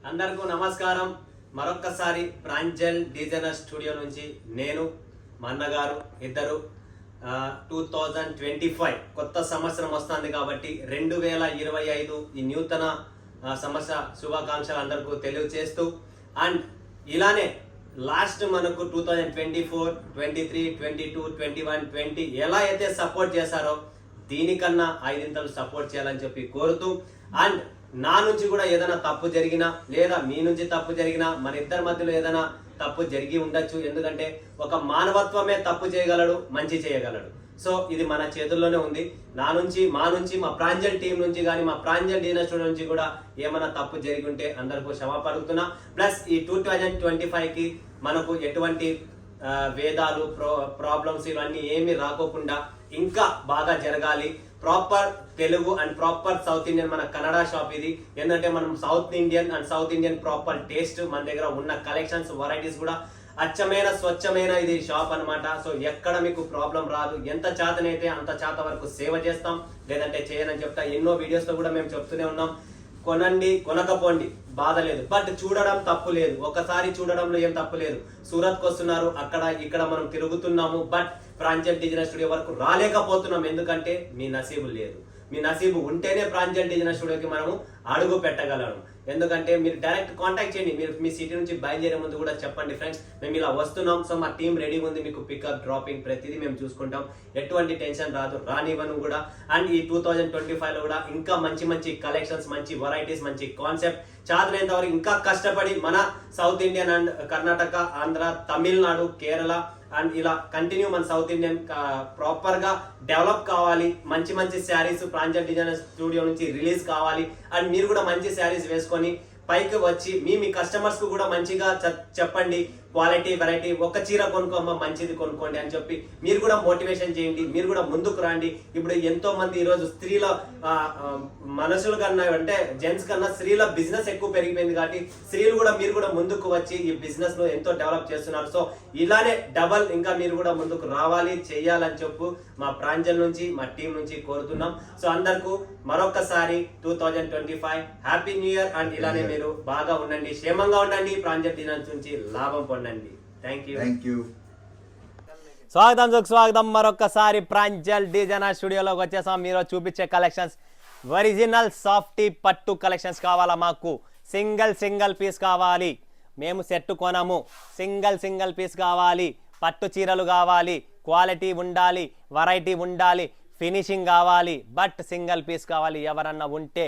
అందరికీ నమస్కారం. మరొక్కసారి ప్రాంజల్ డిజైనర్ స్టూడియో నుంచి నేను మా అన్నగారు ఇద్దరు 2025 కొత్త సంవత్సరం వస్తుంది కాబట్టి 2025 ఈ నూతన సంవత్సర శుభాకాంక్షలు అందరికీ తెలియజేస్తూ అండ్ ఇలానే లాస్ట్ మనకు 2024, 23, 22, 21, 20 ఎలా అయితే సపోర్ట్ చేశారో దీనికన్నా 5 సపోర్ట్ చేయాలని చెప్పి కోరుతూ అండ్ నా నుంచి కూడా ఏదైనా తప్పు జరిగినా లేదా మీ నుంచి తప్పు జరిగినా మన ఇద్దరి మధ్యలో ఏదైనా తప్పు జరిగి ఉండొచ్చు. ఎందుకంటే ఒక మానవత్వమే తప్పు చేయగలడు, మంచి చేయగలడు. సో ఇది మన చేతుల్లోనే ఉంది. మా నుంచి మా ప్రాంజల్ టీం నుంచి కానీ మా ప్రాంజల్ డిజైనర్ స్టూడియో నుంచి కూడా ఏమైనా తప్పు జరిగి ఉంటే అందరికీ క్షమాపణ అడుగుతున్నా. ప్లస్ ఈ 2025కి మనకు ఎటువంటి వేదాలు ప్రాబ్లమ్స్ ఇవన్నీ ఏమీ రాకోకుండా ఇంకా బాగా జరగాలి. Proper Telugu and proper south Indian మన కన్నడ షాప్ ఇది. ఏంటంటే మనం సౌత్ ఇండియన్ ప్రాపర్ టేస్ట్ మన దగ్గర ఉన్న కలెక్షన్స్ వెరైటీస్ కూడా అచ్చమైన స్వచ్ఛమైన ఇది షాప్ అన్నమాట. సో ఎక్కడ మీకు ప్రాబ్లం రాదు. ఎంత చేతనైతే అంత చేత వరకు సేవ చేస్తాం, లేదంటే చేయనని చెప్తా. ఎన్నో వీడియోస్ లో కూడా మేము చెప్తూనే ఉన్నాం, కొనండి కొనకపోండి బాధ లేదు, బట్ చూడడం తప్పు లేదు. ఒకసారి చూడడంలో ఏం తప్పు లేదు. సూరత్కి వస్తున్నారు, అక్కడ ఇక్కడ మనం తిరుగుతున్నాము, బట్ ప్రాంజల్ డిజైనర్ స్టూడియో వరకు రాలేకపోతున్నాం. ఎందుకంటే మీ నసీబు లేదు. మీ నసీబు ఉంటేనే ప్రాంజల్ డిజైనర్ స్టూడియోకి మనము అడుగు పెట్టగలము. ఎందుకంటే మీరు డైరెక్ట్ కాంటాక్ట్ చేయండి. మీరు మీ సిటీ నుంచి బయలుదేరే ముందు కూడా చెప్పండి, ఫ్రెండ్స్ మేము ఇలా వస్తున్నాం, సో మా టీం రెడీగా ఉంది, మీకు పికప్ డ్రాపింగ్ ప్రతిదీ మేము చూసుకుంటాం, ఎటువంటి టెన్షన్ రాదు, రానివ్వను కూడా. అండ్ ఈ 2025లో కూడా ఇంకా మంచి కలెక్షన్స్, మంచి వెరైటీస్, మంచి కాన్సెప్ట్ చాదనేంత వరకు ఇంకా కష్టపడి మన south Indian and Karnataka, Andhra, Tamil Nadu, Kerala and ఇలా కంటిన్యూ మన సౌత్ ఇండియన్ ప్రాపర్ గా డెవలప్ కావాలి. మంచి శారీస్ ప్రాంజల్ డిజైనర్ స్టూడియో నుంచి రిలీజ్ కావాలి. అండ్ మీరు కూడా మంచి శారీస్ వేసుకొని పైకి వచ్చి మీ కస్టమర్స్ కు కూడా మంచిగా చెప్పండి, క్వాలిటీ వెరైటీ, ఒక చీర కొనుక్కోమ్మా మంచిది కొనుక్కోండి అని చెప్పి మీరు కూడా మోటివేషన్ చేయండి. మీరు కూడా ముందుకు రండి. ఇప్పుడు ఎంతో మంది ఈరోజు స్త్రీల మనుషుల కన్నా అంటే జెంట్స్ కన్నా స్త్రీల బిజినెస్ ఎక్కువ పెరిగిపోయింది కాబట్టి స్త్రీలు కూడా మీరు కూడా ముందుకు వచ్చి ఈ బిజినెస్ ను ఎంతో డెవలప్ చేస్తున్నారు. సో ఇలానే డబల్ ఇంకా మీరు కూడా ముందుకు రావాలి, చెయ్యాలని చెప్పు మా ప్రాంజల్ నుంచి మా టీం నుంచి కోరుతున్నాం. సో అందరికీ మరొకసారి 2025 హ్యాపీ న్యూ ఇయర్. అండ్ ఇలానే మీరు బాగా ఉండండి, క్షేమంగా ఉండండి, ప్రాంజల్ డిజైనర్ నుంచి లాభం పొందండి. Thank you. స్వాగతం మరొకసారి ప్రాంజల్ డిజైనర్ స్టూడియోలోకి వచ్చేసాం. మీరు చూపించే కలెక్షన్స్ ఒరిజినల్ సాఫ్టీ పట్టు కలెక్షన్స్ కావాలా? మాకు సింగిల్ పీస్ కావాలి, మేము సెట్ కొనము. సింగిల్ పీస్ కావాలి, పట్టు చీరలు కావాలి, క్వాలిటీ ఉండాలి, వెరైటీ ఉండాలి, ఫినిషింగ్ కావాలి, బట్ సింగిల్ పీస్ కావాలి. ఎవరన్నా ఉంటే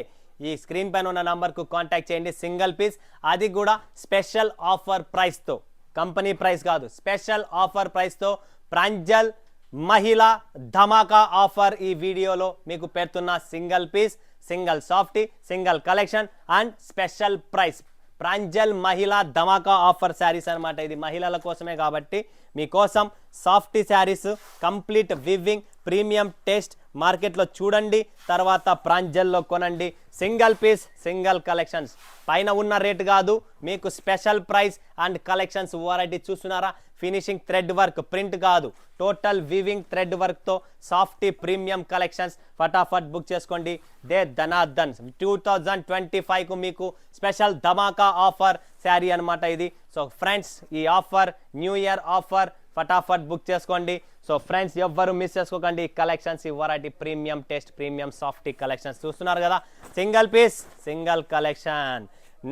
ఈ స్క్రీన్ పైన ఉన్న నంబర్కు కాంటాక్ట్ చేయండి. సింగిల్ పీస్, అది కూడా స్పెషల్ ఆఫర్ ప్రైస్తో, కంపెనీ ప్రైస్ కాదు, స్పెషల్ ఆఫర్ ప్రైస్తో ప్రాంజల్ మహిళా ధమాకా ఆఫర్ ఈ వీడియోలో మీకు పెడుతున్న single piece, single softy, single collection and special price. Pranjal మహిళా ధమాకా ఆఫర్ శారీస్ అనమాట. ఇది మహిళల కోసమే కాబట్టి మీకోసం softy saris, complete weaving, premium taste మార్కెట్లో చూడండి, తర్వాత ప్రాంజల్లో కొనండి. సింగిల్ పీస్, సింగిల్ కలెక్షన్స్, పైన ఉన్న రేట్ కాదు, మీకు special price and collections variety చూస్తున్నారా? ఫినిషింగ్ థ్రెడ్ వర్క్, ప్రింట్ కాదు, టోటల్ వివింగ్ థ్రెడ్ వర్క్తో సాఫ్టీ ప్రీమియం కలెక్షన్స్. ఫటాఫట్ బుక్ చేసుకోండి. దే ధనాధన్ 2025కు మీకు స్పెషల్ ధమాకా ఆఫర్ శారీ అనమాట ఇది. సో ఫ్రెండ్స్, ఈ ఆఫర్ న్యూ ఇయర్ ఆఫర్, ఫటాఫట్ బుక్ చేసుకోండి. సో ఫ్రెండ్స్, ఎవ్వరు మిస్ చేసుకోకండి. కలెక్షన్స్, ఈ variety premium taste, premium softy collections చూస్తున్నారు కదా. Single piece, single collection.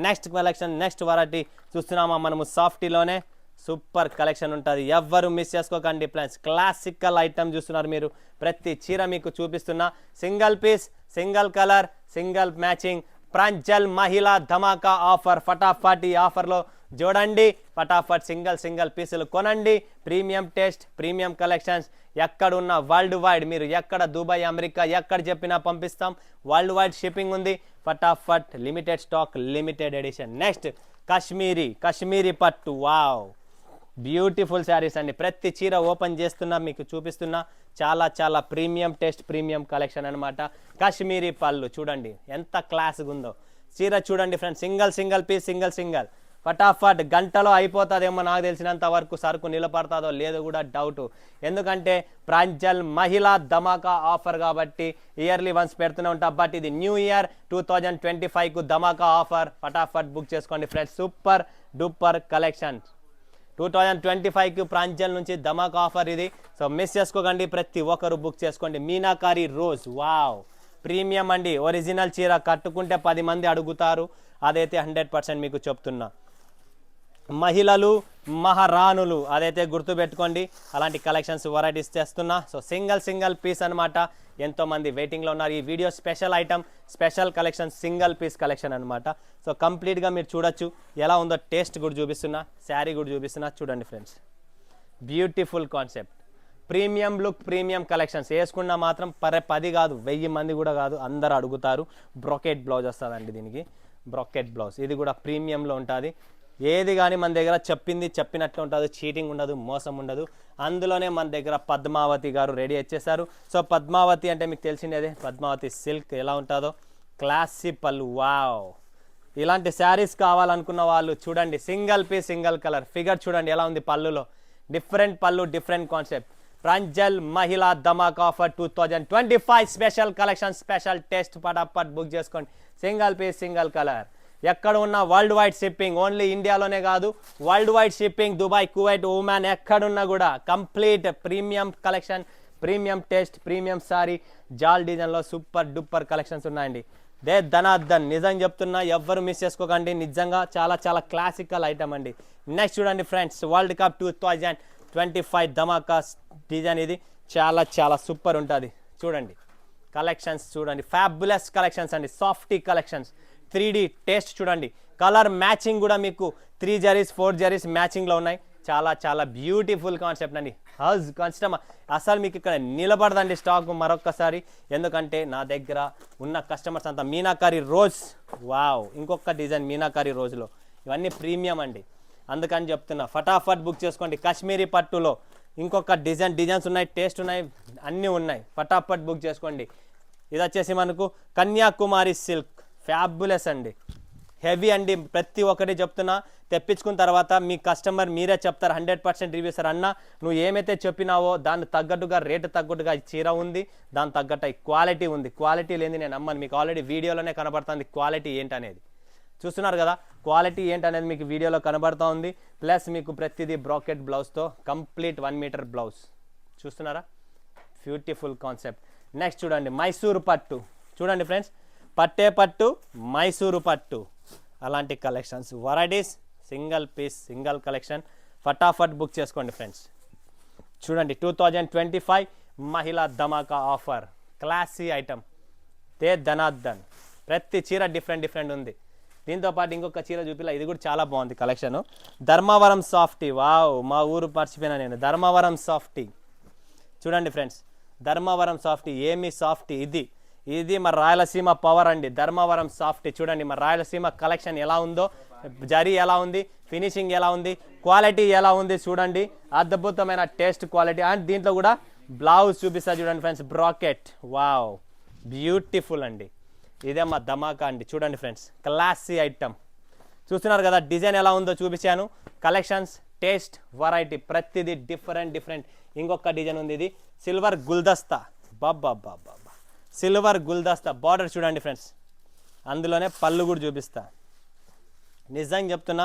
Next collection, next variety చూస్తున్నామా మనము? సాఫ్టీలోనే సూపర్ కలెక్షన్ ఉంటుంది, ఎవ్వరు మిస్ చేసుకోకండి ఫ్రెండ్స్. క్లాసికల్ ఐటమ్ చూస్తున్నారు మీరు, ప్రతి చీర మీకు చూపిస్తున్నా. Single piece, single colour, single matching, Pranjal మహిళా ధమాకా ఆఫర్. ఫటాఫట్ ఈ ఆఫర్లో చూడండి, ఫటాఫట్ సింగిల్ పీసులు కొనండి. ప్రీమియం టేస్ట్, ప్రీమియం కలెక్షన్స్, ఎక్కడున్న వరల్డ్ వైడ్, మీరు ఎక్కడ దుబాయ్, అమెరికా ఎక్కడ చెప్పినా పంపిస్తాం. వరల్డ్ వైడ్ షిప్పింగ్ ఉంది. ఫటాఫట్ limited stock, limited edition. Next Kashmiri పట్టు, వావ్, బ్యూటిఫుల్ శారీస్ అండి. ప్రతి చీర ఓపెన్ చేస్తున్నా మీకు చూపిస్తున్నా. చాలా ప్రీమియం టేస్ట్, ప్రీమియం కలెక్షన్ అనమాట. కాశ్మీరీ పళ్ళు చూడండి ఎంత క్లాస్గా ఉందో. చీర చూడండి ఫ్రెండ్స్, సింగిల్ పీస్, సింగిల్ ఫటాఫట్ గంటలో అయిపోతుందేమో నాకు తెలిసినంత వరకు సరుకు నిలబడతాదో లేదో కూడా డౌట్ ఎందుకంటే ప్రాంజల్ మహిళా ధమాకా ఆఫర్ కాబట్టి ఇయర్లీ వన్స్ పెడుతూనే ఉంటాం బట్ ఇది న్యూ ఇయర్ 2025కు ధమాకా ఆఫర్ ఫటాఫట్ బుక్ చేసుకోండి ఫ్రెండ్స్ సూపర్ డూపర్ కలెక్షన్ 2025కి ప్రాంజల్ నుంచి ధమాకా ఆఫర్ ఇది సో మిస్ చేసుకోకండి ప్రతి ఒక్కరు బుక్ చేసుకోండి మీనాకారి రోజ్ వావ్ ప్రీమియం అండి ఒరిజినల్ చీర కట్టుకుంటే 10 మంది అడుగుతారు అదైతే 100% మీకు చెప్తున్నా మహిళలు మహారాణులు అదైతే గుర్తుపెట్టుకోండి అలాంటి కలెక్షన్స్ వెరైటీస్ చేస్తున్నా సో సింగిల్ పీస్ అనమాట ఎంతోమంది వెయిటింగ్లో ఉన్నారు ఈ video special item special collection single piece collection అనమాట సో కంప్లీట్గా మీరు చూడొచ్చు ఎలా ఉందో టేస్ట్ కూడా చూపిస్తున్నా శారీ కూడా చూపిస్తున్నా చూడండి friends beautiful concept premium look premium collections వేసుకున్నా మాత్రం 10 కాదు 1000 మంది కూడా కాదు అందరు అడుగుతారు బ్రొకెట్ బ్లౌజ్ వస్తుందండి దీనికి బ్రొకెట్ బ్లౌజ్ ఇది కూడా ప్రీమియంలో ఉంటుంది ఏది కానీ మన దగ్గర చెప్పినట్లు ఉంటుంది చీటింగ్ ఉండదు మోసం ఉండదు అందులోనే మన దగ్గర పద్మావతి గారు రెడీ వచ్చేసారు సో పద్మావతి అంటే మీకు తెలిసిందేదే పద్మావతి సిల్క్ ఎలా ఉంటుందో క్లాసీ పళ్ళు వావ్ ఇలాంటి శారీస్ కావాలనుకున్న వాళ్ళు చూడండి single piece single colour figure చూడండి ఎలా ఉంది పళ్ళులో డిఫరెంట్ పళ్ళు డిఫరెంట్ కాన్సెప్ట్ ప్రాంజల్ మహిళా ధమాకా offer 2025 special collection special taste పటాపట్ బుక్ చేసుకోండి సింగిల్ పీస్ సింగిల్ కలర్ ఎక్కడ ఉన్నా వరల్డ్ వైడ్ షిప్పింగ్ ఓన్లీ ఇండియాలోనే కాదు world wide shipping Dubai Kuwait Oman ఎక్కడున్నా కూడా complete premium collection premium taste premium sari జాల్ డిజైన్లో సూపర్ డూపర్ కలెక్షన్స్ ఉన్నాయండి దే ధనార్దన్ నిజం చెప్తున్నా ఎవ్వరు మిస్ చేసుకోకండి నిజంగా చాలా క్లాసికల్ ఐటమ్ అండి నెక్స్ట్ చూడండి ఫ్రెండ్స్ వరల్డ్ కప్ 2025 ధమాకా డిజైన్ ఇది చాలా సూపర్ ఉంటుంది చూడండి కలెక్షన్స్ చూడండి ఫ్యాబులస్ కలెక్షన్స్ అండి సాఫ్టీ కలెక్షన్స్ 3D టేస్ట్ చూడండి కలర్ మ్యాచింగ్ కూడా మీకు 3 జరీస్ 4 జరీస్ మ్యాచింగ్లో ఉన్నాయి చాలా బ్యూటిఫుల్ కాన్సెప్ట్ అండి కస్టమర్ అసలు మీకు ఇక్కడ నిలబడదండి స్టాక్ మరొక్కసారి ఎందుకంటే నా దగ్గర ఉన్న కస్టమర్స్ అంతా మీనాకారి రోజ్ వావ్ ఇంకొక డిజైన్ మీనాకారి రోజులో ఇవన్నీ ప్రీమియం అండి అందుకని చెప్తున్నా ఫటాఫట్ బుక్ చేసుకోండి కాశ్మీరీ పట్టులో ఇంకొక డిజైన్స్ ఉన్నాయి టేస్ట్ ఉన్నాయి అన్నీ ఉన్నాయి ఫటాఫట్ బుక్ చేసుకోండి ఇది వచ్చేసి మనకు కన్యాకుమారి సిల్క్ ఫ్యాబులెస్ అండి హెవీ అండి ప్రతి ఒక్కటి చెప్తున్నా తెప్పించుకున్న తర్వాత మీ కస్టమర్ మీరే చెప్తారు 100% రివ్యూ సార్ అన్న నువ్వు ఏమైతే చెప్పినావో దాన్ని తగ్గట్టుగా రేటు తగ్గట్టుగా చీర ఉంది దాని తగ్గట్టు క్వాలిటీ ఉంది క్వాలిటీ లేని నేను అమ్మను మీకు ఆల్రెడీ వీడియోలోనే కనబడుతుంది క్వాలిటీ ఏంటనేది చూస్తున్నారు కదా క్వాలిటీ ఏంటనేది మీకు వీడియోలో కనబడుతూ ఉంది ప్లస్ మీకు ప్రతిదీ బ్రాకెట్ బ్లౌజ్తో కంప్లీట్ 1 మీటర్ బ్లౌజ్ చూస్తున్నారా బ్యూటిఫుల్ కాన్సెప్ట్ నెక్స్ట్ చూడండి మైసూరు పట్టు చూడండి ఫ్రెండ్స్ పట్టు మైసూరు పట్టు అలాంటి collections varieties single piece single collection ఫటాఫట్ బుక్ చేసుకోండి ఫ్రెండ్స్ చూడండి 2025 మహిళా ధమాకా ఆఫర్ క్లాసీ ఐటమ్ తే ధనార్దన్ ప్రతి చీర డిఫరెంట్ ఉంది దీంతో పాటు ఇంకొక చీర చూపిలా ఇది కూడా చాలా బాగుంది కలెక్షన్ ధర్మవరం సాఫ్టీ వావ్ మా ఊరు మర్చిపోయినా నేను ధర్మవరం సాఫ్టీ చూడండి ఫ్రెండ్స్ ధర్మవరం సాఫ్టీ ఏమి సాఫ్టీ ఇది మా రాయలసీమ పవర్ అండి ధర్మవరం సాఫ్టీ చూడండి మా రాయలసీమ కలెక్షన్ ఎలా ఉందో జరీ ఎలా ఉంది ఫినిషింగ్ ఎలా ఉంది క్వాలిటీ ఎలా ఉంది చూడండి అద్భుతమైన టేస్ట్ క్వాలిటీ అండ్ దీంట్లో కూడా బ్లౌజ్ చూపిస్తా చూడండి ఫ్రెండ్స్ బ్రాకెట్ వావ్ బ్యూటిఫుల్ అండి ఇదే మా ధమాకా అండి చూడండి ఫ్రెండ్స్ క్లాసీ ఐటమ్ చూస్తున్నారు కదా డిజైన్ ఎలా ఉందో చూపించాను కలెక్షన్స్ టేస్ట్ వెరైటీ ప్రతిదీ డిఫరెంట్ ఇంకొక డిజైన్ ఉంది ఇది సిల్వర్ గుల్దస్తా బాబా సిల్వర్ గుల్దస్తా బార్డర్ చూడండి ఫ్రెండ్స్ అందులోనే పళ్ళు కూడా చూపిస్తా నిజంగా చెప్తున్నా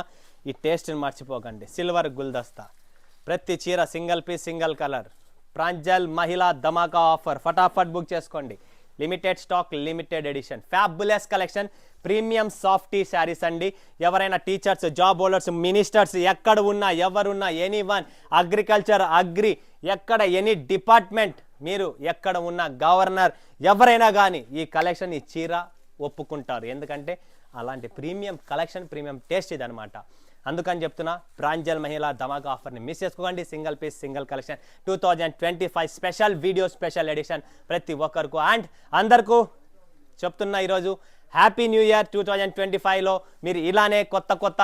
ఈ టేస్ట్ని మర్చిపోకండి సిల్వర్ గుల్దస్తా ప్రతి చీర single piece single colour Pranjal మహిళా ధమాకా ఆఫర్ ఫటాఫట్ బుక్ చేసుకోండి limited stock limited edition fabulous collection premium softy saris అండి ఎవరైనా టీచర్స్ జాబ్ హోల్డర్స్ మినిస్టర్స్ ఎక్కడ ఉన్నా ఎవరున్నా ఎనీవన్ అగ్రికల్చర్ అగ్రి ఎక్కడ ఎనీ డిపార్ట్మెంట్ మీరు ఎక్కడ ఉన్న గవర్నర్ ఎవరైనా కానీ ఈ కలెక్షన్ ఈ చీర ఒప్పుకుంటారు ఎందుకంటే అలాంటి ప్రీమియం కలెక్షన్ ప్రీమియం టేస్ట్ ఇది అనమాట అందుకని చెప్తున్నా ప్రాంజల్ మహిళా ధమాకా ఆఫర్ని మిస్ చేసుకోకండి single piece single collection 2025 special video special edition ప్రతి ఒక్కరికి అండ్ అందరికీ చెప్తున్నా ఈరోజు హ్యాపీ న్యూ ఇయర్ 2025లో మీరు ఇలానే కొత్త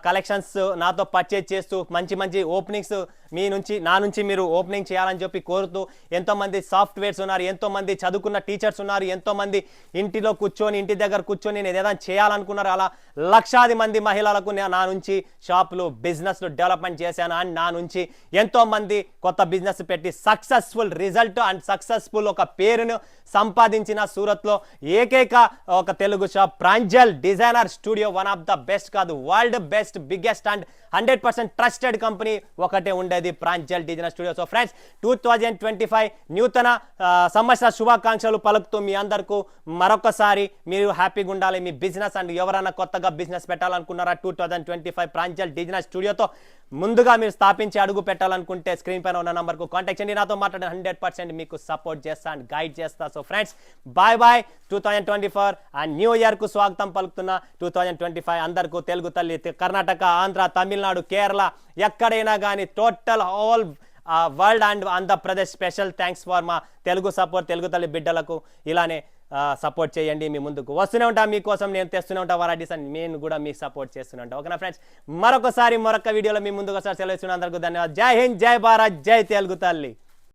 కలెక్షన్స్ నాతో పర్చేజ్ చేస్తూ మంచి మంచి ఓపెనింగ్స్ నా నుంచి మీరు ఓపెనింగ్ చేయాలని చెప్పి కోరుతూ ఎంతోమంది సాఫ్ట్వేర్స్ ఉన్నారు, ఎంతోమంది చదువుకున్న టీచర్స్ ఉన్నారు, ఎంతోమంది ఇంటి దగ్గర కూర్చొని నేను ఏదైనా చేయాలనుకున్నారు. అలా లక్షాది మంది మహిళలకు నా నుంచి షాపులు బిజినెస్లు డెవలప్మెంట్ చేశాను. అండ్ నా నుంచి ఎంతోమంది కొత్త బిజినెస్ పెట్టి సక్సెస్ఫుల్ రిజల్ట్ అండ్ సక్సెస్ఫుల్ ఒక పేరును సంపాదించిన సూరత్లో ఏకైక ఒక Telugu shop Pranjal designer studio. One of the best కాదు, world best biggest and 100% trusted company ఒకటే ఉండేది, Pranjal designer studio. So friends 2025 నూతన సంవత్సర శుభాకాంక్షలు పలుకుతూ మీ అందరికీ మరొకసారి మీరు హ్యాపీగా ఉండాలి. మీ బిజినెస్ అండ్ ఎవరైనా కొత్తగా బిజినెస్ పెట్టాలనుకున్నారా 2025 ప్రాంజల్ డిజైనర్ స్టూడియోతో ముందుగా మీరు స్థాపించి అడుగు పెట్టాలనుకుంటే స్క్రీన్ పైన ఉన్న నంబర్కు కాంటాక్ట్ చేయండి. నాతో మాట్లాడే 100% మీకు సపోర్ట్ చేస్తా అండ్ గైడ్ చేస్తా. So friends bye 2024 and new year కు స్వాగతం పలుకుతున్న 2025 అందరికీ తెలుగు తల్లి కర్ణాటక, ఆంధ్ర, తమిళనాడు, కేరళ ఎక్కడైనా కానీ total all world and Andhra Pradesh special thanks for మా తెలుగు సపోర్ట్. తెలుగు తల్లి బిడ్డలకు ఇలానే సపోర్ట్ చేయండి. మీ ముందుకు వస్తూనే ఉంటా, మీకోసం నేను తెస్తూనే ఉంటా వెరైటీస్ అండ్ నేను కూడా మీకు సపోర్ట్ చేస్తూనే ఉంటా. ఓకేనా ఫ్రెండ్స్, మరొక వీడియోలో మీ ముందుకు సెలవు ఇస్తున్న అందరికీ ధన్యవాదాలు. జై హింద్, జై భారత్, జై తెలుగు తల్లి.